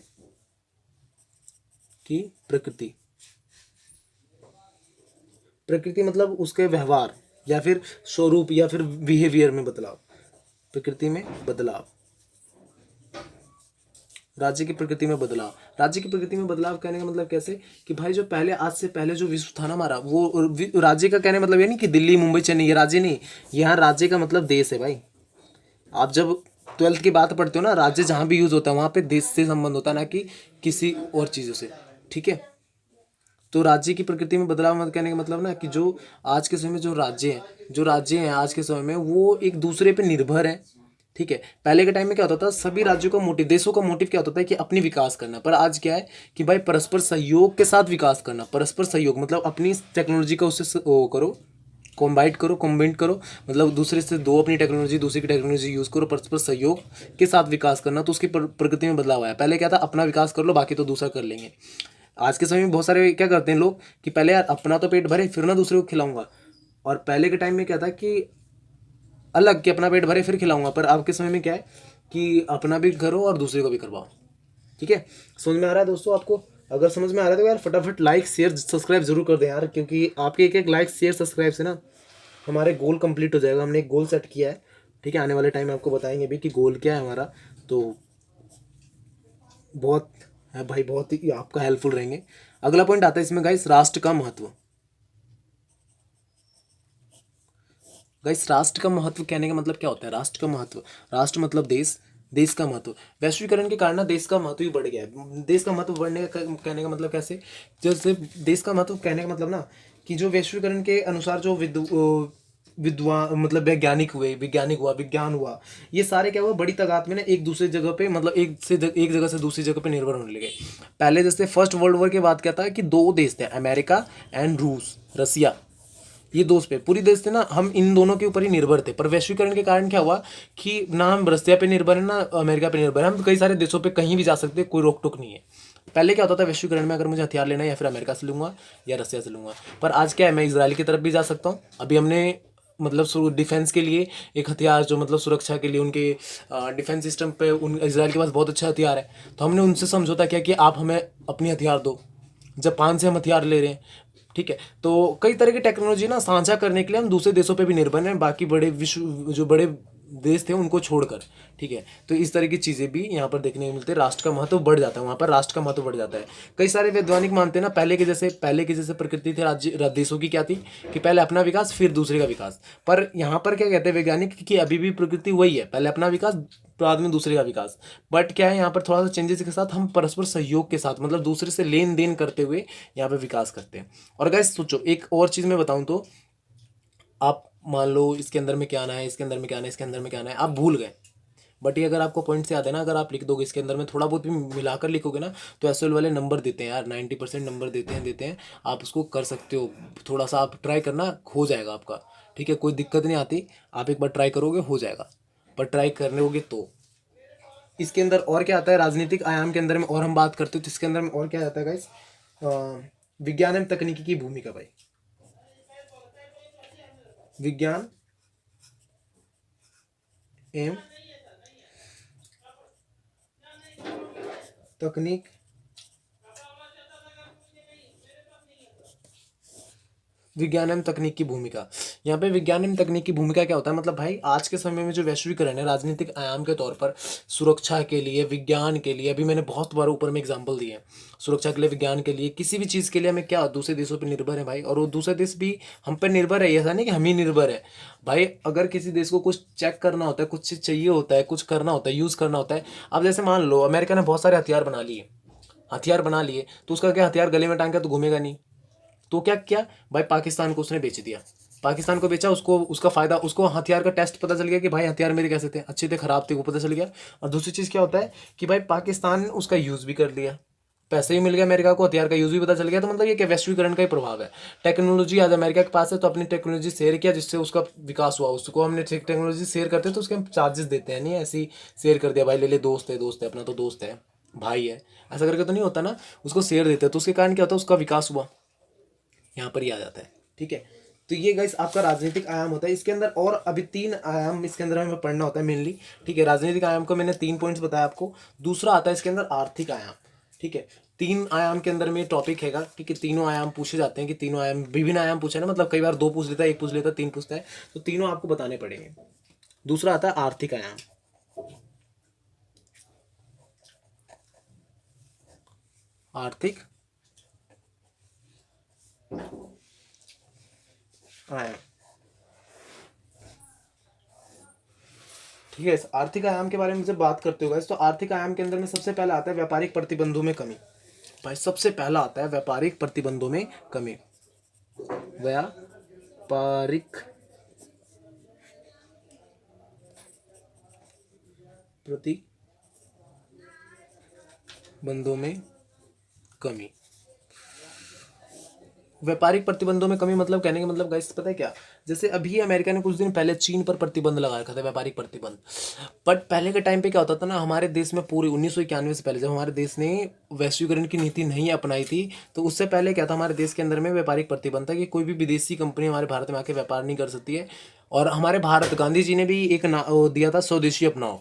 S1: की प्रकृति, प्रकृति मतलब उसके व्यवहार या फिर स्वरूप या फिर बिहेवियर में बदलाव, प्रकृति में बदलाव, राज्य की प्रकृति में बदलाव। राज्य की प्रकृति में बदलाव कहने का मतलब कैसे कि भाई जो पहले, आज से पहले जो विश्व था ना हमारा, वो राज्य का कहने का मतलब ये नहीं कि दिल्ली मुंबई चेन्नई, ये राज्य नहीं, यहाँ राज्य का मतलब देश है भाई। आप जब 12th की बात पढ़ते हो ना, राज्य जहाँ भी यूज होता है वहाँ पे देश से संबंध होता है, ना कि किसी और चीज़ों से। ठीक है, तो राज्य की प्रकृति में बदलाव मत कहने का मतलब ना कि जो आज के समय में जो राज्य हैं आज के समय में वो एक दूसरे पे निर्भर हैं। ठीक है, पहले के टाइम में क्या होता था, सभी राज्यों का मोटिव, देशों का मोटिव क्या होता है कि अपनी विकास करना, पर आज क्या है कि भाई परस्पर सहयोग के साथ विकास करना। परस्पर सहयोग मतलब अपनी टेक्नोलॉजी का उससे वो करो, कॉम्बाइंड करो, मतलब दूसरे से दो अपनी टेक्नोलॉजी, दूसरे की टेक्नोलॉजी यूज़ करो, परस्पर सहयोग के साथ विकास करना। तो उसकी प्रकृति में बदलाव आया। पहले क्या था, अपना विकास कर लो बाकी तो दूसरा कर लेंगे। आज के समय में बहुत सारे क्या करते हैं लोग कि पहले यार अपना तो पेट भरे फिर ना दूसरे को खिलाऊंगा। और पहले के टाइम में क्या था कि अलग कि अपना पेट भरे फिर खिलाऊंगा, पर अब के समय में क्या है कि अपना भी करो और दूसरे को भी करवाओ। ठीक है, समझ में आ रहा है दोस्तों आपको? अगर समझ में आ रहा है तो यार फटाफट लाइक शेयर सब्सक्राइब जरूर कर दें यार, क्योंकि आपके एक एक लाइक शेयर सब्सक्राइब से ना हमारे गोल कंप्लीट हो जाएगा। हमने एक गोल सेट किया है। ठीक है, आने वाले टाइम में आपको बताएंगे भी कि गोल क्या है हमारा। तो बहुत है भाई, बहुत ही आपका हेल्पफुल रहेंगे। अगला पॉइंट आता है इसमें गाइस, राष्ट्र का महत्व। गाइस राष्ट्र का महत्व कहने का मतलब क्या होता है, राष्ट्र का महत्व, राष्ट्र मतलब देश, देश का महत्व। वैश्वीकरण के कारण ना देश का महत्व ही बढ़ गया है। देश का महत्व बढ़ने का कहने का मतलब कैसे, जैसे देश का महत्व कहने का मतलब ना कि जो वैश्वीकरण के अनुसार जो विद्वान मतलब वैज्ञानिक हुआ, विज्ञान हुआ, ये सारे क्या हुआ, बड़ी तादाद में ना एक दूसरे जगह पे मतलब एक जगह से दूसरी जगह पे निर्भर होने लगे। पहले जैसे फर्स्ट वर्ल्ड वॉर के बाद क्या था कि दो देश थे, अमेरिका एंड रूस, रसिया, ये दोस्त पे पूरी देश थे ना, हम इन दोनों के ऊपर ही निर्भर थे। पर वैश्वीकरण के कारण क्या हुआ कि ना हम रसिया पे निर्भर है ना अमेरिका पे निर्भर है, हम कई सारे देशों पे कहीं भी जा सकते हैं, कोई रोक टोक नहीं है। पहले क्या होता था वैश्वीकरण में, अगर मुझे हथियार लेना है या फिर अमेरिका से लूँगा या रसिया से लूँगा, पर आज क्या है, मैं इजराइल की तरफ भी जा सकता हूँ। अभी हमने मतलब डिफेंस के लिए एक हथियार, जो मतलब सुरक्षा के लिए उनके डिफेंस सिस्टम पे उन इजराइल के पास बहुत अच्छा हथियार है, तो हमने उनसे समझौता किया कि आप हमें अपनी हथियार दो। जापान से हम हथियार ले रहे हैं, ठीक है। तो कई तरह की टेक्नोलॉजी ना साझा करने के लिए हम दूसरे देशों पे भी निर्भर हैं, बाकी बड़े विश्व जो बड़े देश थे उनको छोड़कर, ठीक है। तो इस तरह की चीज़ें भी यहाँ पर देखने को मिलती है। राष्ट्र का महत्व बढ़ जाता है, वहाँ पर राष्ट्र का महत्व बढ़ जाता है। कई सारे वैज्ञानिक मानते हैं ना, पहले के जैसे प्रकृति थी देशों की क्या थी, कि पहले अपना विकास फिर दूसरे का विकास। पर यहाँ पर क्या कहते हैं वैज्ञानिक, कि अभी भी प्रकृति वही है, पहले अपना विकास बाद में दूसरे का विकास। बट क्या है, यहाँ पर थोड़ा सा चेंजेस के साथ हम परस्पर सहयोग के साथ, मतलब दूसरे से लेन देन करते हुए यहाँ पे विकास करते हैं। और गाइस सोचो, एक और चीज़ मैं बताऊँ तो, आप मान लो इसके अंदर में क्या आना है, इसके अंदर में क्या आना है, इसके अंदर में क्या आना है, आप भूल गए। बट ये अगर आपको पॉइंट से याद है ना, अगर आप लिख दोगे इसके अंदर में थोड़ा बहुत भी मिलाकर लिखोगे ना, तो एसएल वाले नंबर देते हैं यार, 90% नंबर देते हैं। आप उसको कर सकते हो, थोड़ा सा आप ट्राई करना, हो जाएगा आपका, ठीक है, कोई दिक्कत नहीं आती। आप एक बार ट्राई करोगे हो जाएगा, पर ट्राई करने होगे तो। इसके अंदर और क्या आता है, राजनीतिक आयाम के अंदर में और हम बात करते हो तो इसके अंदर में और क्या आता है गाइस, विज्ञान एवं तकनीकी की भूमिका भाई। विज्ञान एवं तकनीक विज्ञान एवं तकनीक की भूमिका। यहाँ पे विज्ञान एवं तकनीक की भूमिका क्या होता है, मतलब भाई आज के समय में जो वैश्वीकरण है, राजनीतिक आयाम के तौर पर सुरक्षा के लिए, विज्ञान के लिए, अभी मैंने बहुत बार ऊपर में एग्जांपल दिए हैं, सुरक्षा के लिए, विज्ञान के लिए, किसी भी चीज़ के लिए हमें क्या दूसरे देशों पर निर्भर है भाई, और वो दूसरे देश भी हम पर निर्भर है, ऐसा नहीं कि हम ही निर्भर है भाई। अगर किसी देश को कुछ चेक करना होता है, कुछ चीज़ चाहिए होता है, कुछ करना होता है, यूज़ करना होता है। अब जैसे मान लो अमेरिका ने बहुत सारे हथियार बना लिए, तो उसका क्या, हथियार गले में टांग के तो घूमेगा नहीं। तो क्या किया भाई, पाकिस्तान को उसने बेच दिया, पाकिस्तान को बेचा, उसको उसका फायदा, उसको हथियार का टेस्ट पता चल गया कि भाई हथियार मेरे कैसे थे, अच्छे थे, खराब थे, वो पता चल गया। और दूसरी चीज़ क्या होता है कि भाई पाकिस्तान ने उसका यूज़ भी कर लिया, पैसे भी मिल गया अमेरिका को, हथियार का यूज़ भी पता चल गया। तो मतलब ये क्या, वैश्वीकरण का ही प्रभाव है। टेक्नोलॉजी आज अमेरिका के पास है, तो अपनी टेक्नोलॉजी शेयर किया, जिससे उसका विकास हुआ। उसको हमने टेक्नोलॉजी शेयर करते हैं तो उसके हम चार्जेस देते हैं, नहीं ऐसे ही शेयर कर दिया भाई, ले ले, दोस्त है अपना, तो दोस्त है, भाई है, ऐसा करके तो नहीं होता ना, उसको शेयर देते हैं। तो उसके कारण क्या होता है, उसका विकास हुआ, यहाँ पर ही आ जाता है, ठीक है। तो ये गाइस आपका राजनीतिक आयाम होता है। इसके अंदर और अभी 3 आयाम इसके अंदर हमें पढ़ना होता है मेनली, ठीक है। राजनीतिक आयाम को मैंने 3 पॉइंट्स बताया आपको। दूसरा आता है इसके अंदर आर्थिक आयाम, ठीक है। 3 आयाम के अंदर में टॉपिक हैगा, ठीक है। तीनों आयाम पूछे जाते हैं, कि तीनों आयाम, विभिन्न आयाम पूछे ना, मतलब कई बार 2 पूछ लेता है, 1 पूछ लेता है, 3 पूछता है, तो तीनों आपको बताने पड़ेंगे। दूसरा आता है आर्थिक आयाम, आर्थिक आयाम, ठीक है। इस आर्थिक आयाम के बारे में जब बात करते हो guys, तो आर्थिक आयाम के अंदर में सबसे पहला आता है व्यापारिक प्रतिबंधों में कमी। भाई सबसे पहला आता है व्यापारिक प्रतिबंधों में कमी, व्यापारिक प्रतिबंधों में कमी। व्यापारिक प्रतिबंधों में कमी मतलब कहने का मतलब गाइस पता है क्या, जैसे अभी अमेरिका ने कुछ दिन पहले चीन पर प्रतिबंध लगा रखा था, व्यापारिक प्रतिबंध। बट पहले के टाइम पे क्या होता था ना, हमारे देश में पूरी 1991 से पहले, जब हमारे देश ने वैश्वीकरण की नीति नहीं अपनाई थी, तो उससे पहले क्या था, हमारे देश के अंदर में व्यापारिक प्रतिबंध था कि कोई भी विदेशी कंपनी हमारे भारत में आके व्यापार नहीं कर सकती है। और हमारे भारत, गांधी जी ने भी एक वो दिया था, स्वदेशी अपनाओ।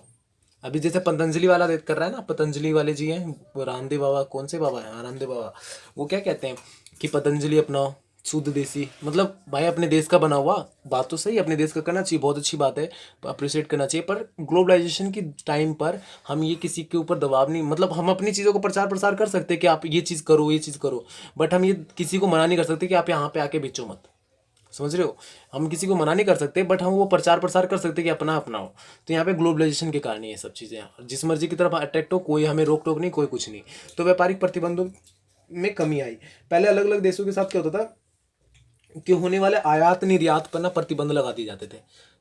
S1: अभी जैसे पतंजलि वाला कर रहा है ना, पतंजलि वाले जी हैं, वो रामदेव बाबा, कौन से बाबा हैं, हाँ रामदेव बाबा, वो क्या कहते हैं कि पतंजलि अपनाओ, शुद्ध देसी, मतलब भाई अपने देश का बना हुआ, बात तो सही, अपने देश का करना चाहिए, बहुत अच्छी बात है, अप्रिशिएट करना चाहिए। पर ग्लोबलाइजेशन की टाइम पर हम ये किसी के ऊपर दबाव नहीं, मतलब हम अपनी चीज़ों को प्रचार प्रसार कर सकते हैं कि आप ये चीज़ करो, ये चीज़ करो, बट हम ये किसी को मना नहीं कर सकते कि आप यहाँ पे आके बेचो मत। समझ रहे हो, हम किसी को मना नहीं कर सकते, बट हम वो प्रचार प्रसार कर सकते कि अपना अपनाओ। तो यहाँ पे ग्लोबलाइजेशन के कारण ये सब चीज़ें, जिस मर्जी की तरफ अट्रैक्ट हो, कोई हमें रोक टोक नहीं, कोई कुछ नहीं। तो व्यापारिक प्रतिबंधों में कमी आई। पहले अलग अलग देशों के साथ क्या होता था कि होने वाले आयात निर्यात पर ना प्रतिबंध लगा दिए जाते थे।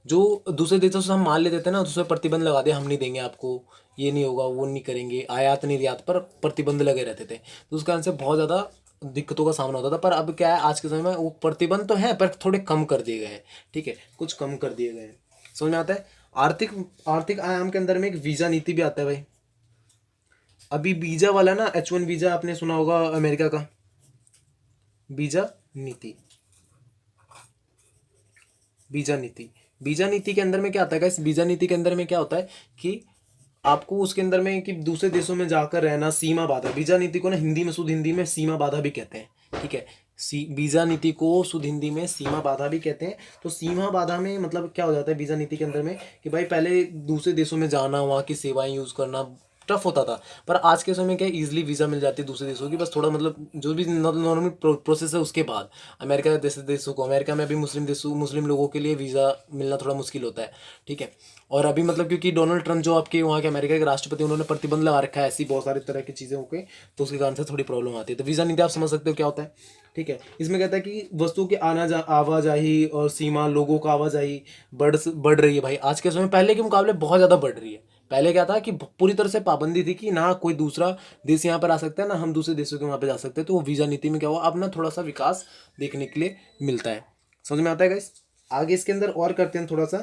S1: जो दूसरे देशों से हम माल लेते थे ना, उसमें प्रतिबंध लगा दिया, हम नहीं देंगे आपको, ये नहीं होगा, वो नहीं करेंगे, आयात निर्यात पर प्रतिबंध लगे रहते थे। तो उस कारण से बहुत ज़्यादा दिक्कतों का सामना होता था। पर अब क्या है, आज के समय में वो प्रतिबंध तो है, पर थोड़े कम कर दिए गए हैं, ठीक है, कुछ कम कर दिए गए हैं। समझ में आता है। आर्थिक आर्थिक आयाम के अंदर में एक वीज़ा नीति भी आता है भाई। अभी वीजा वाला ना, H1 वीजा आपने सुना होगा अमेरिका का, वीजा नीति। वीजा नीति, वीजा नीति के अंदर में क्या आता है गाइस, वीजा नीति के अंदर में क्या होता है कि आपको उसके अंदर में कि दूसरे देशों में जाकर रहना सीमा बाधा, वीजा नीति को ना हिंदी में, शुद्ध हिंदी में सीमा बाधा भी कहते हैं, ठीक है। वीजा नीति को शुद्ध हिंदी में सीमा बाधा भी कहते हैं। तो सीमा बाधा में मतलब क्या हो जाता है वीजा नीति के अंदर में कि भाई पहले दूसरे देशों में जाना, वहाँ की सेवाएं यूज करना टफ होता था, पर आज के समय में क्या इजीली वीज़ा मिल जाती है दूसरे देशों की, बस थोड़ा मतलब जो भी नॉर्मल प्रोसेस है उसके बाद। अमेरिका जैसे देशों को, अमेरिका में अभी मुस्लिम लोगों के लिए वीज़ा मिलना थोड़ा मुश्किल होता है, ठीक है। और अभी मतलब क्योंकि डोनाल्ड ट्रंप जो आपके वहाँ के अमेरिका के राष्ट्रपति, उन्होंने प्रतिबंध लगा रखा है ऐसी बहुत सारी तरह की चीज़ों के, तो उसके कारण से थोड़ी प्रॉब्लम आती है। तो वीज़ा नीति आप समझ सकते हो क्या होता है, ठीक है। इसमें कहता है कि वस्तुओं की आवाजाही और सीमा, लोगों का आवाजाही बढ़ रही है भाई आज के समय, पहले के मुकाबले बहुत ज़्यादा बढ़ रही है। पहले क्या था कि पूरी तरह से पाबंदी थी कि ना कोई दूसरा देश यहाँ पर आ सकता है, ना हम दूसरे देशों के वहाँ पे जा सकते हैं। तो वो वीज़ा नीति में क्या हुआ, अब ना थोड़ा सा विकास देखने के लिए मिलता है। समझ में आता है गाइस। आगे इसके अंदर और करते हैं थोड़ा सा,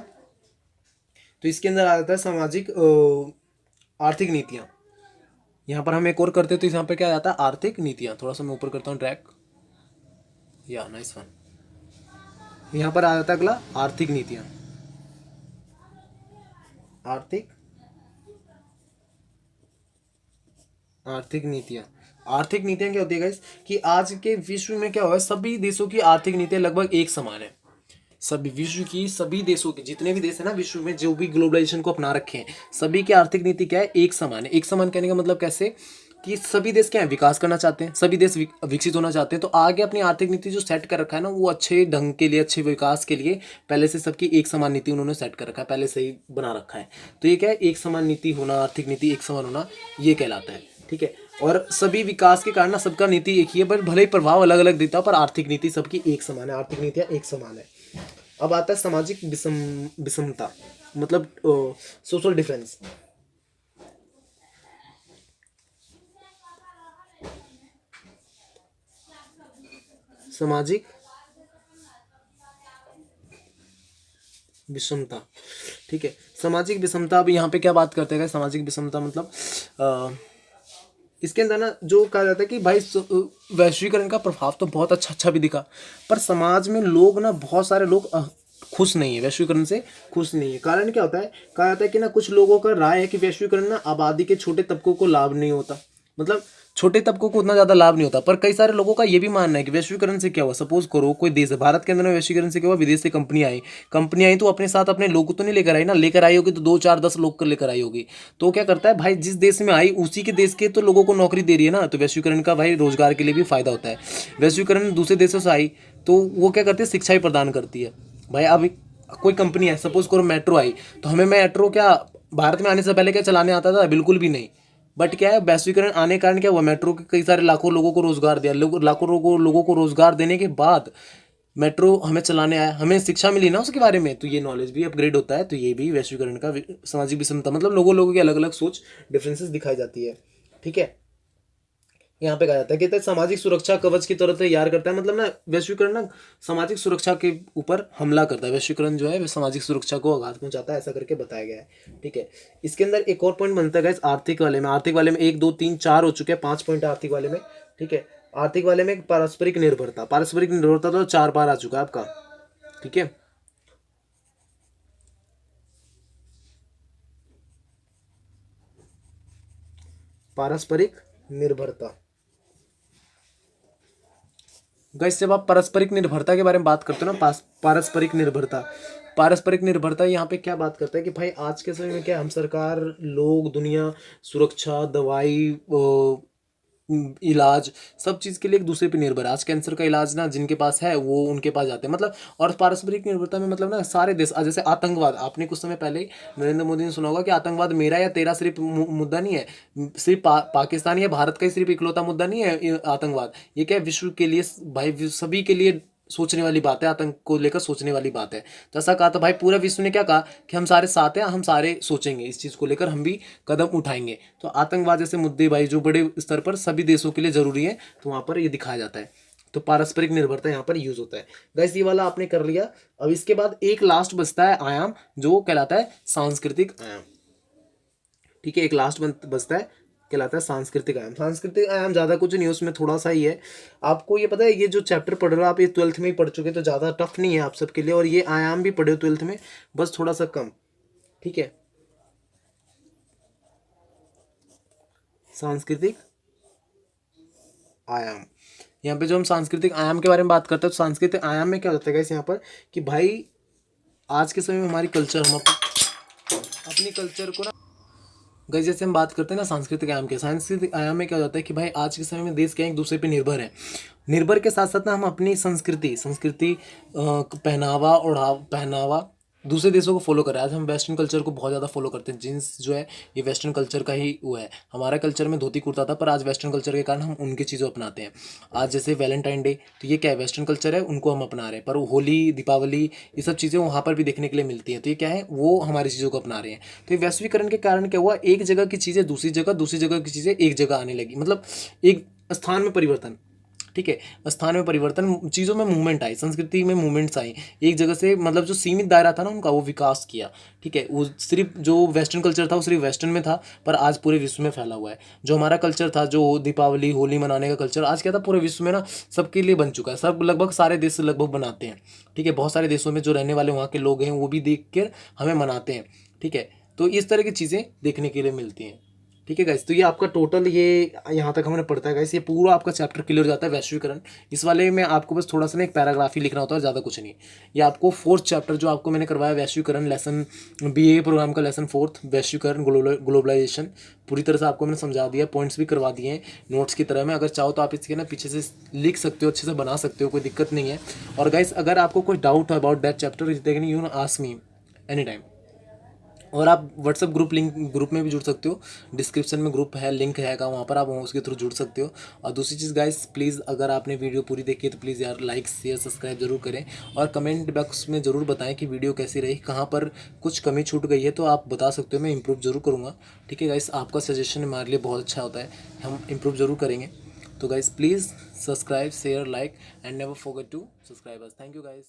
S1: तो इसके अंदर आ जाता है सामाजिक आर्थिक नीतियाँ। यहाँ पर हम एक और करते हैं, तो यहाँ पर क्या आ जाता है आर्थिक नीतियाँ। थोड़ा सा मैं ऊपर करता हूँ ट्रैक, या नाइस वन। यहाँ पर आ जाता है अगला आर्थिक नीतियाँ। आर्थिक नीतियाँ, आर्थिक नीतियाँ क्या होती है गाइस कि आज के विश्व में क्या हुआ है, सभी देशों की आर्थिक नीतियाँ लगभग एक समान है। सभी विश्व की, सभी देशों के जितने भी देश है ना विश्व में, जो भी ग्लोबलाइजेशन को अपना रखे हैं, सभी की आर्थिक नीति क्या है, एक समान है। एक समान कहने का मतलब कैसे कि सभी देश क्या है, विकास करना चाहते हैं, सभी देश विकसित होना चाहते हैं। तो आगे अपनी आर्थिक नीति जो सेट कर रखा है ना, वो अच्छे ढंग के लिए, अच्छे विकास के लिए पहले से सबकी एक समान नीति उन्होंने सेट कर रखा है, पहले से ही बना रखा है। तो ये क्या है, एक समान नीति होना, आर्थिक नीति एक समान होना, ये कहलाता है, ठीक है। और सभी विकास के कारण ना सबका नीति एक ही है, पर भले ही प्रभाव अलग अलग देता है, पर आर्थिक नीति सबकी एक समान है, आर्थिक नीतियाँ एक समान है। अब आता है सामाजिक विषमता, मतलब सोशल डिफरेंस। सामाजिक विषमता, ठीक है। सामाजिक विषमता, अब यहाँ पे क्या बात करते हैं, सामाजिक विषमता मतलब इसके अंदर ना जो कहा जाता है कि भाई वैश्वीकरण का प्रभाव तो बहुत अच्छा भी दिखा, पर समाज में लोग ना, बहुत सारे लोग खुश नहीं है, वैश्वीकरण से खुश नहीं है। कारण क्या होता है, कहा जाता है कि ना कुछ लोगों का राय है कि वैश्वीकरण ना आबादी के छोटे तबकों को लाभ नहीं होता, मतलब छोटे तबकों को उतना ज़्यादा लाभ नहीं होता। पर कई सारे लोगों का ये भी मानना है कि वैश्वीकरण से क्या हुआ, सपोज करो कोई देश है, भारत के अंदर में वैश्वीकरण से क्या हुआ, विदेश से कंपनी आई तो अपने साथ अपने लोग तो नहीं लेकर आई ना, लेकर आई होगी तो 2 4 10 लोग कर लेकर आई होगी। तो क्या करता है भाई, जिस देश में आई उसी के देश के तो लोगों को नौकरी दे रही है ना, तो वैश्वीकरण का भाई रोजगार के लिए भी फायदा होता है। वैश्वीकरण दूसरे देशों से आई तो वो क्या करती है, शिक्षा ही प्रदान करती है भाई। अब कोई कंपनी है, सपोज करो मेट्रो आई, तो हमें मेट्रो क्या भारत में आने से पहले क्या चलाने आता था, बिल्कुल भी नहीं। बट क्या है, वैश्वीकरण आने के कारण क्या हुआ, मेट्रो के कई सारे लाखों लोगों को रोजगार दिया, लाखों लोगों को रोजगार देने के बाद मेट्रो हमें चलाने आया, हमें शिक्षा मिली ना उसके बारे में, तो ये नॉलेज भी अपग्रेड होता है। तो ये भी वैश्वीकरण का सामाजिक विषमता, मतलब लोगों की अलग अलग सोच, डिफरेंसेस दिखाई जाती है, ठीक है। यहाँ पे कहा जाता है कि सामाजिक सुरक्षा कवच की तरह तैयार करता है, मतलब ना वैश्वीकरण ना सामाजिक सुरक्षा के ऊपर हमला करता है। वैश्वीकरण जो है वो सामाजिक सुरक्षा को आघात पहुंचाता है, ऐसा करके बताया गया है, ठीक है। इसके अंदर एक और पॉइंट बनता है आर्थिक वाले में। आर्थिक वाले में 1 2 3 4 हो चुके हैं, 5 पॉइंट आर्थिक वाले में, ठीक है। आर्थिक वाले में पारस्परिक निर्भरता, पारस्परिक निर्भरता तो 4 बार आ चुका है आपका, ठीक है। पारस्परिक निर्भरता, गाइस जब आप पारस्परिक निर्भरता के बारे में बात करते हो ना, पारस्परिक निर्भरता यहाँ पे क्या बात करता है कि भाई आज के समय में क्या, हम सरकार, लोग, दुनिया, सुरक्षा, दवाई, इलाज, सब चीज़ के लिए एक दूसरे पे निर्भर है। आज कैंसर का इलाज ना जिनके पास है वो उनके पास जाते हैं, मतलब। और पारस्परिक निर्भरता में मतलब ना सारे देश, जैसे आतंकवाद, आपने कुछ समय पहले ही नरेंद्र मोदी ने सुना होगा कि आतंकवाद मेरा या तेरा सिर्फ मुद्दा नहीं है, सिर्फ पाकिस्तान या भारत का ही सिर्फ इकलौता मुद्दा नहीं है आतंकवाद। ये क्या है, विश्व के लिए भाई, सभी के लिए सोचने वाली बात है, आतंक को लेकर सोचने वाली बात है। तो ऐसा कहा था भाई, पूरा विश्व ने क्या कहा कि हम सारे साथ हैं, हम सारे सोचेंगे इस चीज़ को लेकर, हम भी कदम उठाएंगे। तो आतंकवाद जैसे मुद्दे भाई जो बड़े स्तर पर सभी देशों के लिए जरूरी है, तो वहाँ पर ये दिखाया जाता है। तो पारस्परिक निर्भरता यहाँ पर यूज होता है। गाइस ये वाला आपने कर लिया। अब इसके बाद एक लास्ट बचता है आयाम, जो कहलाता है सांस्कृतिक आयाम, ठीक है। एक लास्ट बचता है कहलाता है सांस्कृतिक आयाम। सांस्कृतिक आयाम ज़्यादा कुछ नहीं है, उसमें थोड़ा सा ही है। आपको ये पता है ये जो चैप्टर पढ़ रहे हो आप, ये 12th में ही पढ़ चुके, तो ज़्यादा टफ नहीं है आप सबके लिए, और ये आयाम भी पढ़े हो 12th में, बस थोड़ा सा कम, ठीक है। सांस्कृतिक आयाम, यहाँ पे जो हम सांस्कृतिक आयाम के बारे में बात करते हैं, तो सांस्कृतिक आयाम में क्या होता है गाइस यहाँ पर कि भाई आज के समय में हमारी कल्चर, हम अपनी कल्चर को ना गाइस, जैसे हम बात करते हैं ना सांस्कृतिक आयाम के, सांस्कृतिक आयाम में क्या हो जाता है कि भाई आज के समय में देश क्या है, एक दूसरे पे निर्भर है। निर्भर के साथ साथ ना हम अपनी संस्कृति पहनावा ओढ़ाव पहनावा दूसरे देशों को फॉलो कर रहे हैं। आज हम वेस्टर्न कल्चर को बहुत ज़्यादा फॉलो करते हैं। जीन्स जो है ये वेस्टर्न कल्चर का ही वो है। हमारा कल्चर में धोती कुर्ता था, पर आज वेस्टर्न कल्चर के कारण हम उनकी चीज़ों अपनाते हैं। आज जैसे वैलेंटाइन डे, तो ये क्या है, वेस्टर्न कल्चर है, उनको हम अपना रहे हैं। पर होली, दीपावली, ये सब चीज़ें वहाँ पर भी देखने के लिए मिलती हैं, तो ये क्या है, वो हमारी चीज़ों को अपना रहे हैं। तो ये वैश्वीकरण के कारण क्या हुआ, एक जगह की चीज़ें दूसरी जगह की चीज़ें एक जगह आने लगी, मतलब एक स्थान में परिवर्तन, ठीक है, स्थान में परिवर्तन, चीज़ों में मूवमेंट आई, संस्कृति में मूवमेंट्स आई, एक जगह से मतलब जो सीमित दायरा था ना उनका, वो विकास किया, ठीक है। वो सिर्फ जो वेस्टर्न कल्चर था वो सिर्फ वेस्टर्न में था, पर आज पूरे विश्व में फैला हुआ है। जो हमारा कल्चर था, जो दीपावली होली मनाने का कल्चर, आज क्या था, पूरे विश्व में ना सबके लिए बन चुका है। सब लगभग सारे देश लगभग बनाते हैं, ठीक है। बहुत सारे देशों में जो रहने वाले वहाँ के लोग हैं वो भी देख कर हमें मनाते हैं, ठीक है। तो इस तरह की चीज़ें देखने के लिए मिलती हैं, ठीक है गाइस। तो ये आपका टोटल ये यहाँ तक हमने पढ़ता है गाइस, ये पूरा आपका चैप्टर क्लियर हो जाता है वैश्वीकरण। इस वाले में आपको बस थोड़ा सा ना एक पैराग्राफ ही लिखना होता है, ज़्यादा कुछ नहीं। ये आपको 4th चैप्टर जो आपको मैंने करवाया वैश्वीकरण, लेसन BA प्रोग्राम का लेसन 4th वैश्वीकरण ग्लोबलाइजेशन, पूरी तरह से आपको मैंने समझा दिया, पॉइंट्स भी करवा दिए हैं नोट्स की तरह में। अगर चाहो तो आप इसके ना पीछे से लिख सकते हो, अच्छे से बना सकते हो, कोई दिक्कत नहीं है। और गाइस अगर आपको कोई डाउट है about that chapter, you can ask me any time. और आप व्हाट्सअप ग्रुप में भी जुड़ सकते हो, डिस्क्रिप्शन में ग्रुप है, लिंक हैगा, वहाँ पर आप उसके थ्रू जुड़ सकते हो। और दूसरी चीज़ गाइस, प्लीज़ अगर आपने वीडियो पूरी देखी है तो प्लीज़ यार लाइक शेयर सब्सक्राइब जरूर करें, और कमेंट बॉक्स में ज़रूर बताएं कि वीडियो कैसी रही, कहाँ पर कुछ कमी छूट गई है तो आप बता सकते हो, मैं इंप्रूव जरूर करूँगा, ठीक है गाइस। आपका सजेशन हमारे लिए बहुत अच्छा होता है, हम इंप्रूव जरूर करेंगे। तो guys please subscribe share like and never forget to subscribe us. Thank you guys.